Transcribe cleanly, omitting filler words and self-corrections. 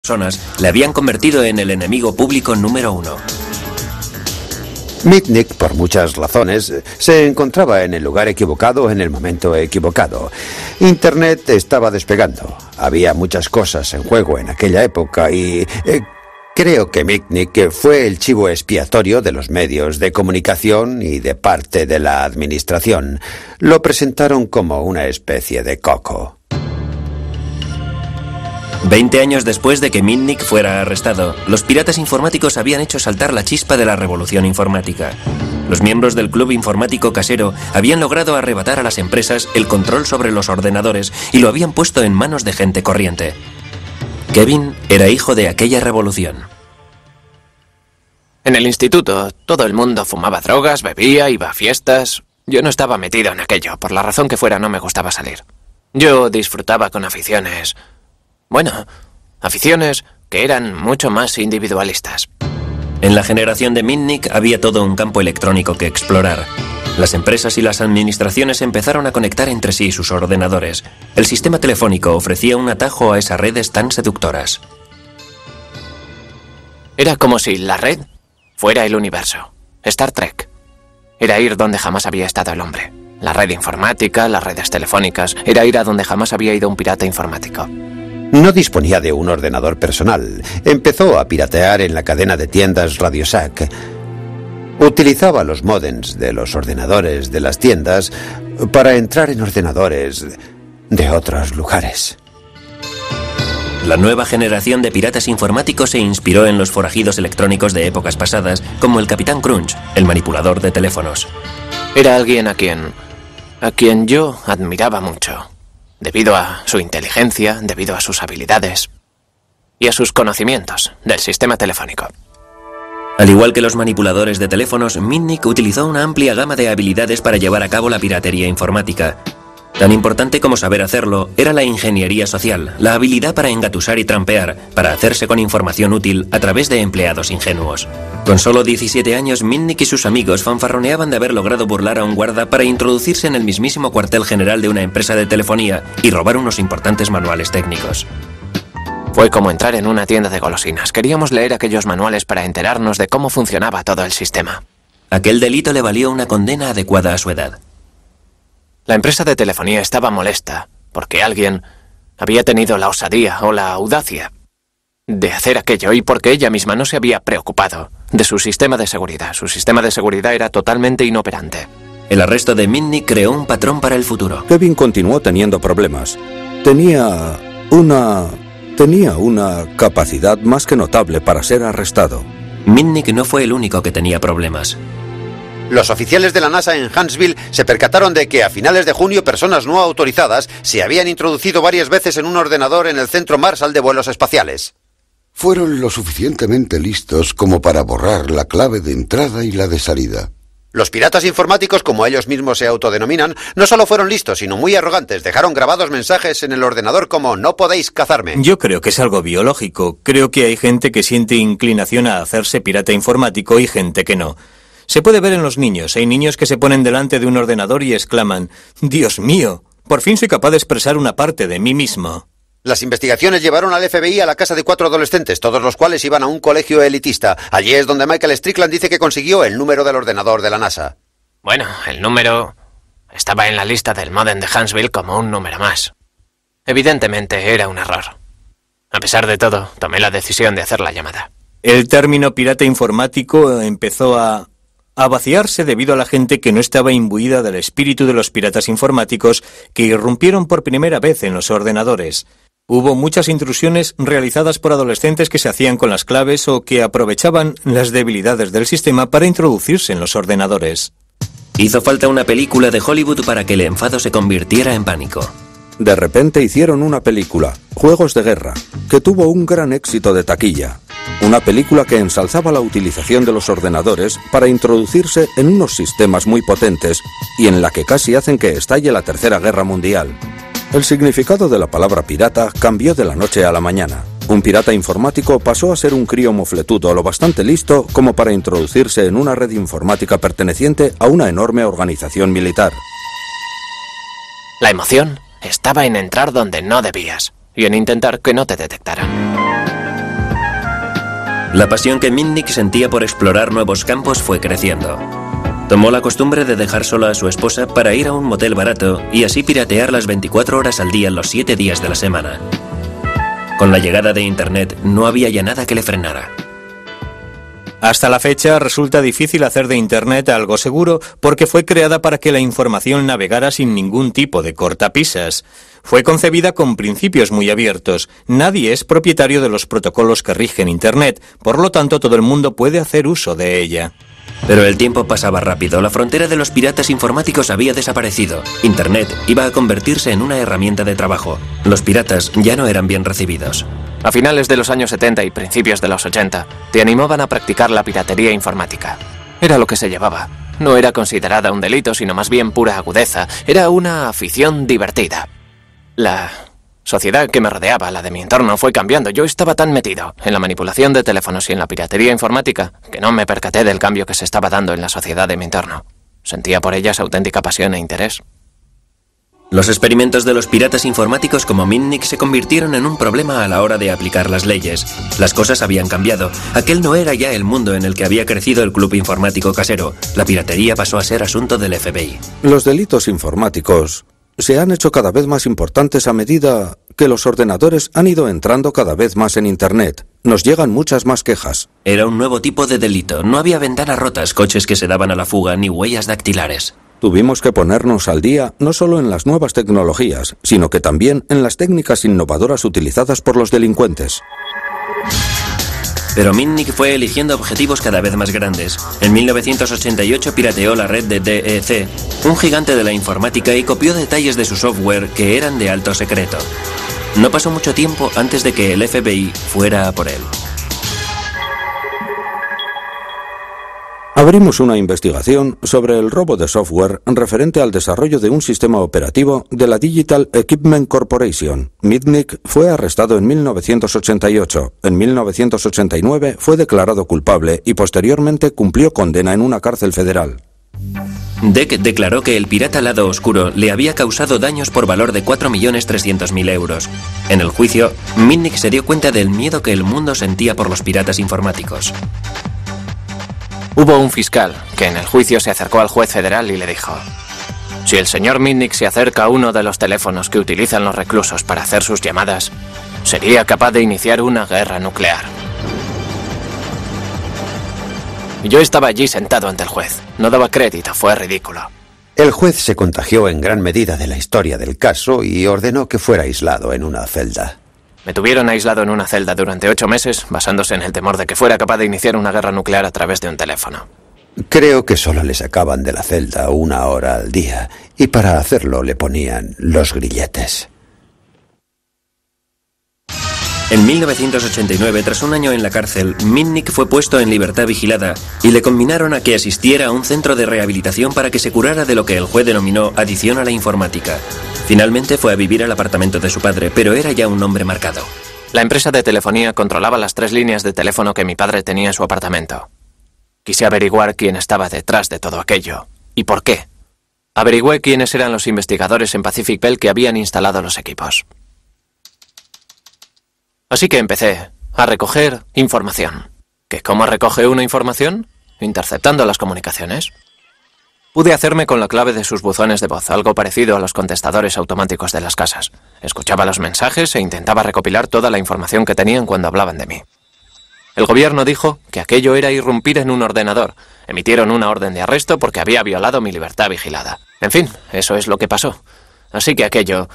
personas le habían convertido en el enemigo público número 1. Mitnick, por muchas razones, se encontraba en el lugar equivocado en el momento equivocado. Internet estaba despegando. Había muchas cosas en juego en aquella época y creo que Mitnick fue el chivo expiatorio de los medios de comunicación y de parte de la administración. Lo presentaron como una especie de coco. 20 años después de que Mitnick fuera arrestado, los piratas informáticos habían hecho saltar la chispa de la revolución informática. Los miembros del club informático casero habían logrado arrebatar a las empresas el control sobre los ordenadores y lo habían puesto en manos de gente corriente. Kevin era hijo de aquella revolución. En el instituto, todo el mundo fumaba drogas, bebía, iba a fiestas. Yo no estaba metido en aquello, por la razón que fuera no me gustaba salir. Yo disfrutaba con aficiones... Bueno, aficiones que eran mucho más individualistas. En la generación de Mitnick había todo un campo electrónico que explorar. Las empresas y las administraciones empezaron a conectar entre sí sus ordenadores. El sistema telefónico ofrecía un atajo a esas redes tan seductoras. Era como si la red fuera el universo. Star Trek. Era ir donde jamás había estado el hombre. La red informática, las redes telefónicas. Era ir a donde jamás había ido un pirata informático. No disponía de un ordenador personal. Empezó a piratear en la cadena de tiendas Radio Shack. Utilizaba los módems de los ordenadores de las tiendas para entrar en ordenadores de otros lugares. La nueva generación de piratas informáticos se inspiró en los forajidos electrónicos de épocas pasadas, como el Capitán Crunch, el manipulador de teléfonos. Era alguien a quien yo admiraba mucho. Debido a su inteligencia, debido a sus habilidades y a sus conocimientos del sistema telefónico. Al igual que los manipuladores de teléfonos, Mitnick utilizó una amplia gama de habilidades para llevar a cabo la piratería informática. Tan importante como saber hacerlo era la ingeniería social, la habilidad para engatusar y trampear, para hacerse con información útil a través de empleados ingenuos. Con solo 17 años, Mitnick y sus amigos fanfarroneaban de haber logrado burlar a un guarda para introducirse en el mismísimo cuartel general de una empresa de telefonía y robar unos importantes manuales técnicos. Fue como entrar en una tienda de golosinas. Queríamos leer aquellos manuales para enterarnos de cómo funcionaba todo el sistema. Aquel delito le valió una condena adecuada a su edad. La empresa de telefonía estaba molesta porque alguien había tenido la osadía o la audacia de hacer aquello y porque ella misma no se había preocupado de su sistema de seguridad. Su sistema de seguridad era totalmente inoperante. El arresto de Mitnick creó un patrón para el futuro. Kevin continuó teniendo problemas. Tenía una capacidad más que notable para ser arrestado. Mitnick no fue el único que tenía problemas. Los oficiales de la NASA en Huntsville se percataron de que a finales de junio personas no autorizadas se habían introducido varias veces en un ordenador en el Centro Marshall de Vuelos Espaciales. Fueron lo suficientemente listos como para borrar la clave de entrada y la de salida. Los piratas informáticos, como ellos mismos se autodenominan, no solo fueron listos, sino muy arrogantes. Dejaron grabados mensajes en el ordenador como «No podéis cazarme». Yo creo que es algo biológico. Creo que hay gente que siente inclinación a hacerse pirata informático y gente que no. Se puede ver en los niños. Hay niños que se ponen delante de un ordenador y exclaman «Dios mío, por fin soy capaz de expresar una parte de mí mismo». Las investigaciones llevaron al FBI a la casa de 4 adolescentes, todos los cuales iban a un colegio elitista. Allí es donde Michael Strickland dice que consiguió el número del ordenador de la NASA. Bueno, el número estaba en la lista del módem de Huntsville como un número más. Evidentemente era un error. A pesar de todo, tomé la decisión de hacer la llamada. El término pirata informático empezó a vaciarse debido a la gente que no estaba imbuida del espíritu de los piratas informáticos que irrumpieron por primera vez en los ordenadores. Hubo muchas intrusiones realizadas por adolescentes que se hacían con las claves o que aprovechaban las debilidades del sistema para introducirse en los ordenadores. Hizo falta una película de Hollywood para que el enfado se convirtiera en pánico. De repente hicieron una película, Juegos de Guerra, que tuvo un gran éxito de taquilla. Una película que ensalzaba la utilización de los ordenadores para introducirse en unos sistemas muy potentes y en la que casi hacen que estalle la Tercera Guerra Mundial. El significado de la palabra pirata cambió de la noche a la mañana. Un pirata informático pasó a ser un crío mofletudo lo bastante listo como para introducirse en una red informática perteneciente a una enorme organización militar. La emoción estaba en entrar donde no debías y en intentar que no te detectaran. La pasión que Mitnick sentía por explorar nuevos campos fue creciendo. Tomó la costumbre de dejar sola a su esposa para ir a un motel barato y así piratear las 24 horas al día los 7 días de la semana. Con la llegada de Internet no había ya nada que le frenara. Hasta la fecha resulta difícil hacer de Internet algo seguro porque fue creada para que la información navegara sin ningún tipo de cortapisas. Fue concebida con principios muy abiertos. Nadie es propietario de los protocolos que rigen Internet, por lo tanto todo el mundo puede hacer uso de ella. Pero el tiempo pasaba rápido, la frontera de los piratas informáticos había desaparecido. Internet iba a convertirse en una herramienta de trabajo. Los piratas ya no eran bien recibidos. A finales de los años 70 y principios de los 80, te animaban a practicar la piratería informática. Era lo que se llevaba. No era considerada un delito, sino más bien pura agudeza. Era una afición divertida. La sociedad que me rodeaba, la de mi entorno, fue cambiando. Yo estaba tan metido en la manipulación de teléfonos y en la piratería informática que no me percaté del cambio que se estaba dando en la sociedad de mi entorno. Sentía por ellas auténtica pasión e interés. Los experimentos de los piratas informáticos como Mitnick se convirtieron en un problema a la hora de aplicar las leyes. Las cosas habían cambiado. Aquel no era ya el mundo en el que había crecido el club informático casero. La piratería pasó a ser asunto del FBI. Los delitos informáticos se han hecho cada vez más importantes a medida que los ordenadores han ido entrando cada vez más en Internet. Nos llegan muchas más quejas. Era un nuevo tipo de delito. No había ventanas rotas, coches que se daban a la fuga, ni huellas dactilares. Tuvimos que ponernos al día no solo en las nuevas tecnologías, sino que también en las técnicas innovadoras utilizadas por los delincuentes. Pero Mitnick fue eligiendo objetivos cada vez más grandes. En 1988 pirateó la red de DEC, un gigante de la informática, y copió detalles de su software que eran de alto secreto. No pasó mucho tiempo antes de que el FBI fuera a por él. Abrimos una investigación sobre el robo de software referente al desarrollo de un sistema operativo de la Digital Equipment Corporation. Mitnick fue arrestado en 1988. En 1989 fue declarado culpable y posteriormente cumplió condena en una cárcel federal. DEC declaró que el pirata lado oscuro le había causado daños por valor de 4.300.000 euros. En el juicio, Mitnick se dio cuenta del miedo que el mundo sentía por los piratas informáticos. Hubo un fiscal que en el juicio se acercó al juez federal y le dijo: si el señor Mitnick se acerca a uno de los teléfonos que utilizan los reclusos para hacer sus llamadas, sería capaz de iniciar una guerra nuclear. Yo estaba allí sentado ante el juez. No daba crédito, fue ridículo. El juez se contagió en gran medida de la historia del caso y ordenó que fuera aislado en una celda. Me tuvieron aislado en una celda durante 8 meses, basándose en el temor de que fuera capaz de iniciar una guerra nuclear a través de un teléfono. Creo que solo le sacaban de la celda 1 hora al día, y para hacerlo le ponían los grilletes. En 1989, tras un año en la cárcel, Mitnick fue puesto en libertad vigilada y le conminaron a que asistiera a un centro de rehabilitación para que se curara de lo que el juez denominó adicción a la informática. Finalmente fue a vivir al apartamento de su padre, pero era ya un hombre marcado. La empresa de telefonía controlaba las 3 líneas de teléfono que mi padre tenía en su apartamento. Quise averiguar quién estaba detrás de todo aquello y por qué. Averigüé quiénes eran los investigadores en Pacific Bell que habían instalado los equipos. Así que empecé a recoger información. ¿Que cómo recoge una información? Interceptando las comunicaciones. Pude hacerme con la clave de sus buzones de voz, algo parecido a los contestadores automáticos de las casas. Escuchaba los mensajes e intentaba recopilar toda la información que tenían cuando hablaban de mí. El gobierno dijo que aquello era irrumpir en un ordenador. Emitieron una orden de arresto porque había violado mi libertad vigilada. En fin, eso es lo que pasó. Así que aquello